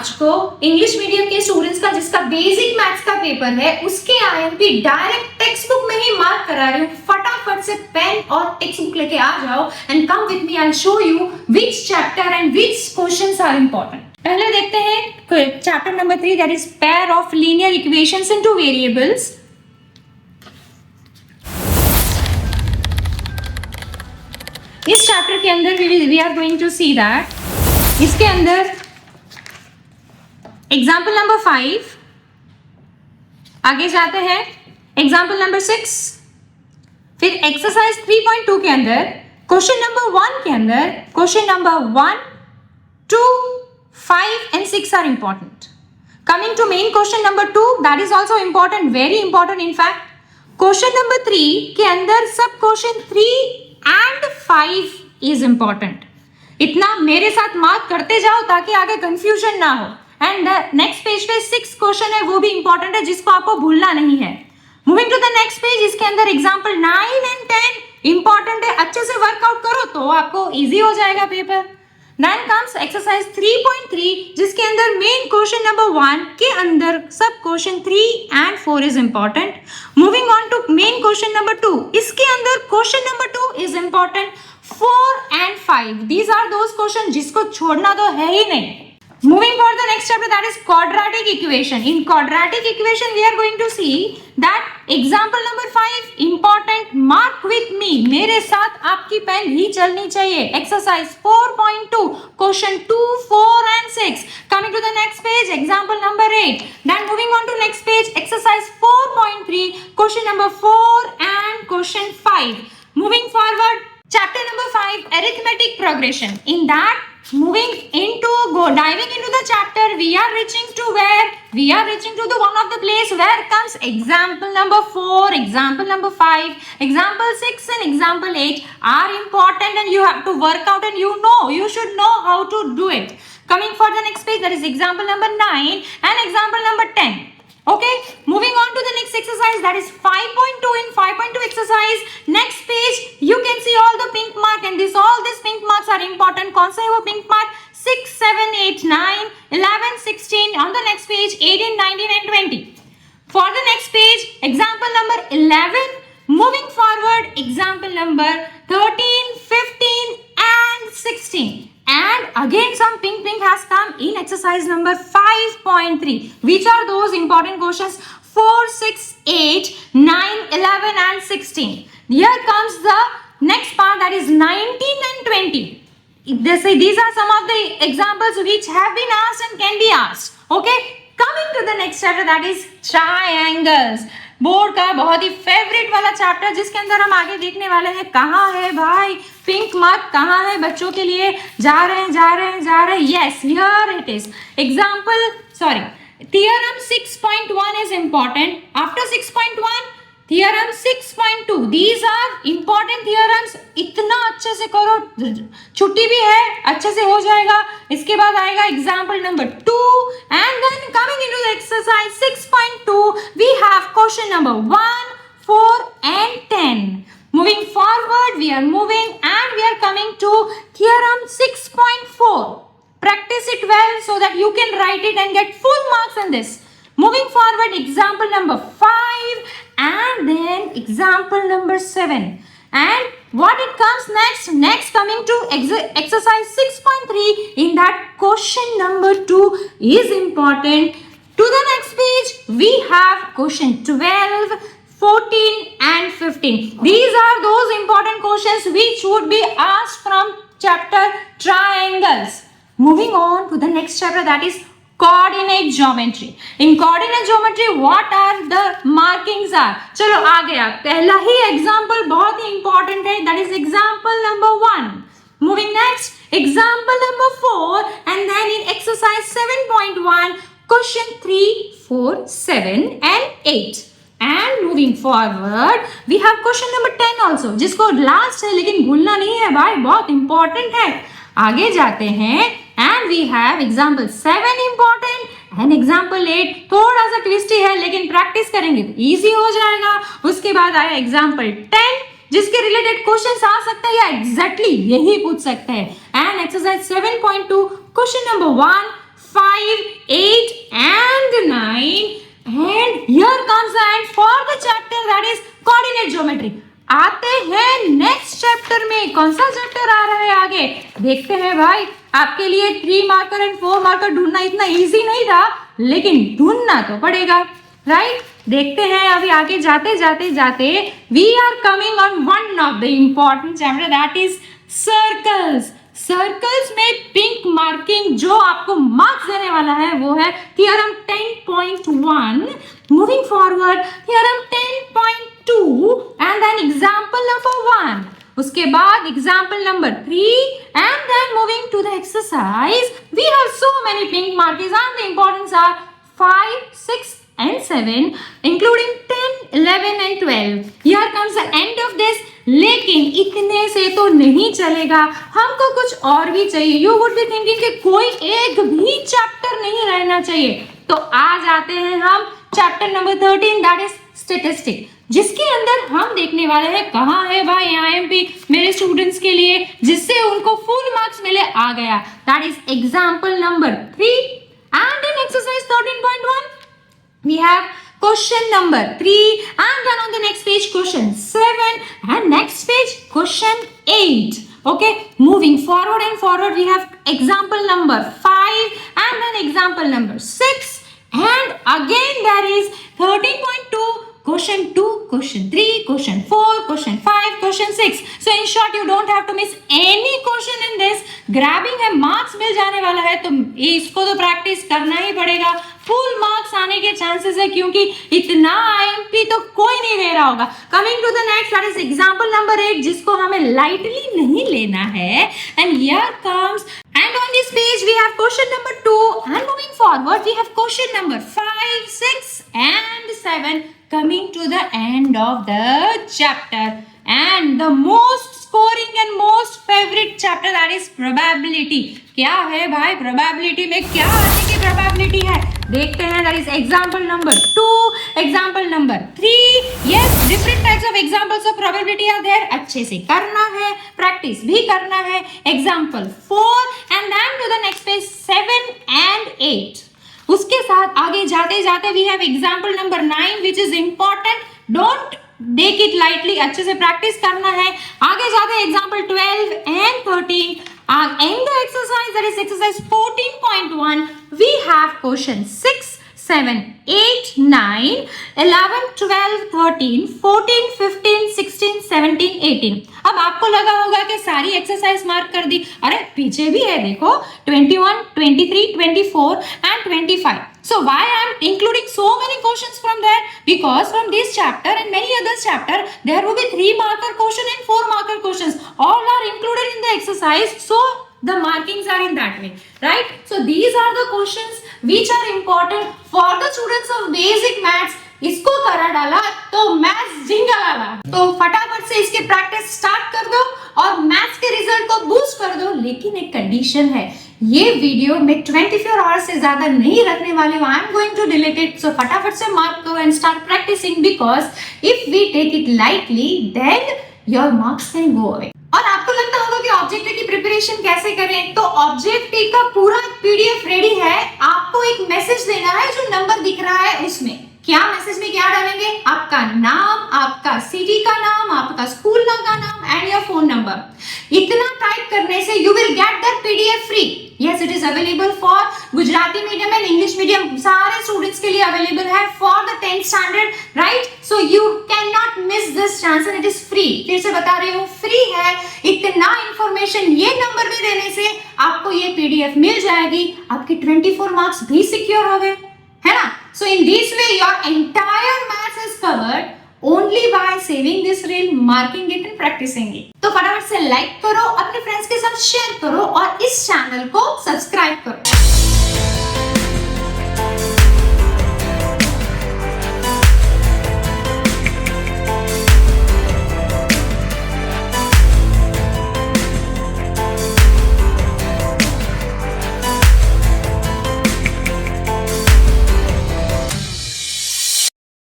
मार्च को English medium के students का जिसका बेसिक मैथ्स का पेपर है उसके आईएमपी डायरेक्ट टेक्स्ट बुक में ही मार्क करा रही हूँ। फटाफट से पेन और टेक्स्ट बुक लेके आ जाओ and come with me, I will show you which chapter and which questions are important. पहले देखते हैं chapter number 3, that is pair of linear equations in two variables. इस चैप्टर के अंदर we are going to see that इसके अंदर example number 5, आगे जाते हैं एग्जाम्पल नंबर 6, फिर एक्सरसाइज 3.2 के अंदर क्वेश्चन नंबर 1 के अंदर question number 1, 2, 5 and 6 are important. Coming to main question number 2, that is also important, very important in fact. Question number 3 के अंदर sub question 3 and 5 is important. इतना मेरे साथ मार्क करते जाओ ताकि आगे कंफ्यूजन ना हो। एंड नेक्स्ट पेज पे 6 क्वेश्चन है, वो भी इंपॉर्टेंट है जिसको आपको भूलना नहीं है। Moving to the next page, इसके अंदर एग्जांपल 9 एंड 10 इंपॉर्टेंट है, अच्छे से वर्कआउट करो तो आपको इजी हो जाएगा पेपर। देन कम्स एक्सरसाइज 3.3 जिसके अंदर मेन क्वेश्चन नंबर 1 के अंदर sub question 3 and 4 is important. Moving on to main question number 2, इसके अंदर question number 2 is important. 4 and 5 these are those question जिसको छोड़ना तो है ही नहीं। Moving for the next chapter, that is quadratic equation. In quadratic equation, we are going to see that example number 5 important. Mark with me. मेरे साथ आपकी pen ही चलनी चाहिए। Exercise 4.2, question 2, 4 and 6. Coming to the next page, example number 8. Then moving on to next page, exercise 4.3, question number 4 and question 5. Moving forward, chapter number 5, arithmetic progression. In that, diving into the chapter, we are reaching to where? We are reaching to the one of the place where comes example number 4, example number 5, example 6 and example 8 are important and you have to work out and you should know how to do it. Coming for the next page, that is example number 9 and example number 10. Okay, moving on to the next exercise, that is 5.2. In 5.2 exercise, next page you can see all the pink mark and all these pink marks are important. कौन सा है वो pink mark? 6, 7, 8, 9, 11, 16. On the next page 18, 19 and 20. For the next page, example number 11. Moving forward, example number 13, 15 and 16. And again some pink has come in exercise number 5.3. Which are those important questions? 4, 6, 8, 9, 11 and 16. Here comes the next part, that is 19 and 20. These are some of the examples which have been asked and can be asked. Okay, coming to the next chapter, that is triangles. Board का बहुत ही favourite वाला chapter जिसके अंदर हम आगे देखने वाले हैं कहाँ है भाई पिंक मार्क, कहाँ है बच्चों के लिए? जा रहे हैं। Yes, here it is. Theorem 6.1 is important. After 6.1 theorem 6.2, these are important theorems. इतना अच्छे से करो, छुट्टी भी है, अच्छे से हो जाएगा। इसके बाद आएगा example number 2 and then coming into the exercise 6.2 we have question number 1, 4 and 10. Moving forward, we are moving and we are coming to theorem 6.4. Practice it well so that you can write it and get full marks on this. Moving forward, example number 5 and then example number 7. And what it comes next? Next coming to exercise 6.3. In that question number 2 is important. To the next page, we have question 12, 14 and 15. These are those important questions which would be asked from chapter triangles. Moving on to the next chapter, that is coordinate geometry. In coordinate geometry, what are the markings are? चलो आ गया पहला ही example, बहुत ही important है, that is example number 1. Moving next, example number 4 and then in exercise 7.1 question 3, 4, 7 and 8. And moving forward, we have question number 10 also, जिसको last है लेकिन भूलना नहीं है भाई, बहुत इंपॉर्टेंट है। आगे जाते हैं and we have example 7 important and example 8 थोड़ा सा ट्विस्टी है लेकिन प्रैक्टिस करेंगे तो इजी हो जाएगा। उसके बाद आया example 10 जिसके रिलेटेड क्वेश्चंस आ सकते हैं या एग्जैक्टली यही पूछ सकते हैं। And exercise 7.2 question number 1, 5, 8 and 9 and here comes the end for the chapter that is coordinate geometry. आते हैं नेक्स्ट चैप्टर में. कौन सा चैप्टर आ रहा है आगे देखते हैं भाई. आपके लिए 3 मार्कर एंड 4 मार्कर ढूंढना इतना इजी नहीं था, लेकिन ढूंढना तो पड़ेगा, राइट? देखते हैं अभी आगे जाते जाते जाते we are coming on one of the important chapter that is circles. Circles में पिंक मार्किंग जो आपको मार्क्स देने वाला है वो है theorem 10.1. Moving forward theorem 10.2 and then example number 1. उसके बाद example number 3 and then moving to the exercise we have so many pink markers and the importance are 5, 6 and 7 including 10, 11 and 12. Here comes the end of this. लेकिन इतने से तो नहीं चलेगा, हमको कुछ और भी चाहिए. You would be thinking कि कोई एक भी चैप्टर नहीं रहना चाहिए. तो आज आते हैं हम chapter number 13 that is statistics, जिसके अंदर हम देखने वाले हैं कहाँ है भाई IMP मेरे स्टूडेंट्स के लिए जिससे उनको फुल मार्क्स मिले आ गया. That is example number 3 and in exercise 13.1 we have question number 3 and then on the next page question 7 and next page question 8. Okay, moving forward and forward we have example number 5 and then example number 6 and again there is 13.2 question 2, question 3, question 4, question 5, question 6. So in short you don't have to miss any question in this. Grabbing है marks मिल जाने वाला है तो इसको तो practice करना ही पड़ेगा. Full marks आने के चांसेस है क्योंकि इतना IMP तो कोई नहीं दे रहा होगा. Coming to the next that is example number 8 जिसको हमें लाइटली नहीं लेना है. And here comes and on this page we have question number 2 and moving forward we have question number 5, 6 and 7 coming to the end of the chapter and the most scoring and most favorite chapter that is probability. क्या है भाई probability में क्या आने की probability है देखते हैं. that is example number 2, example number 3. yes, different types of examples of probability are there. अच्छे से करना है, practice भी करना है. example 4 and then to the next page 7 and 8. उसके साथ आगे जाते जाते we have example number 9 which is important. don't take it lightly. अच्छे से practice करना है. आगे जाते example 12 and 13. In the exercise that is exercise 14.1 we have question 6, 7, 8, 9, 11, 12, 13, 14, 15, 16, 17, 18. अब आपको लगा होगा कि सारी एक्सरसाइज मार्क कर दी. अरे पीछे भी है देखो 21, 23, 24 and 25. So why I am including so many questions from there? Because from this chapter and many other chapter there will be 3 marker question and 4 marker questions. All are included in the exercise. So the markings are in that way, right? So these are the questions which are important for the students of basic maths. इसको करा डाला तो maths जिंगा लाला. तो फटाफट से इसकी practice start कर दो और मैथ्स के रिजल्ट को बूस्ट कर दो. लेकिन एक कंडीशन है, ये वीडियो में 24 आवर्स से ज्यादा नहीं रखने वाली हूँ. I am going to delete it. So फटाफट से मार्क करो and start practicing because if we take it lightly then your marks can go away. और आपको लगता होगा कि ऑब्जेक्टिव की प्रिपरेशन कैसे करें, तो ऑब्जेक्टिव का पूरा PDF रेडी है. आपको एक मैसेज देना है जो नंबर दिख रहा है उसमें. क्या मैसेज में क्या डालेंगे? आपका नाम, आपका सिटी का नाम, आपका स्कूल का नाम एंड योर फोन नंबर. इतना टाइप करने से you will get that PDF free. Yes, it is available for Gujarati medium and English medium सारे स्टूडेंट्स के लिए अवेलेबल है for the 10th standard, right? So you can not miss this chance and it is free. फिर से बता रही हूँ, free है. इतना इंफॉर्मेशन ये नंबर में देने से आपको ये PDF मिल जाएगी. आपके 24 मार्क्स भी सिक्योर हो गए, है ना? So in this way your entire maths is covered only by saving this reel, marking it and practicing it. तो फटाफट से लाइक करो, अपने फ्रेंड्स के साथ शेयर करो और इस चैनल को सब्सक्राइब करो.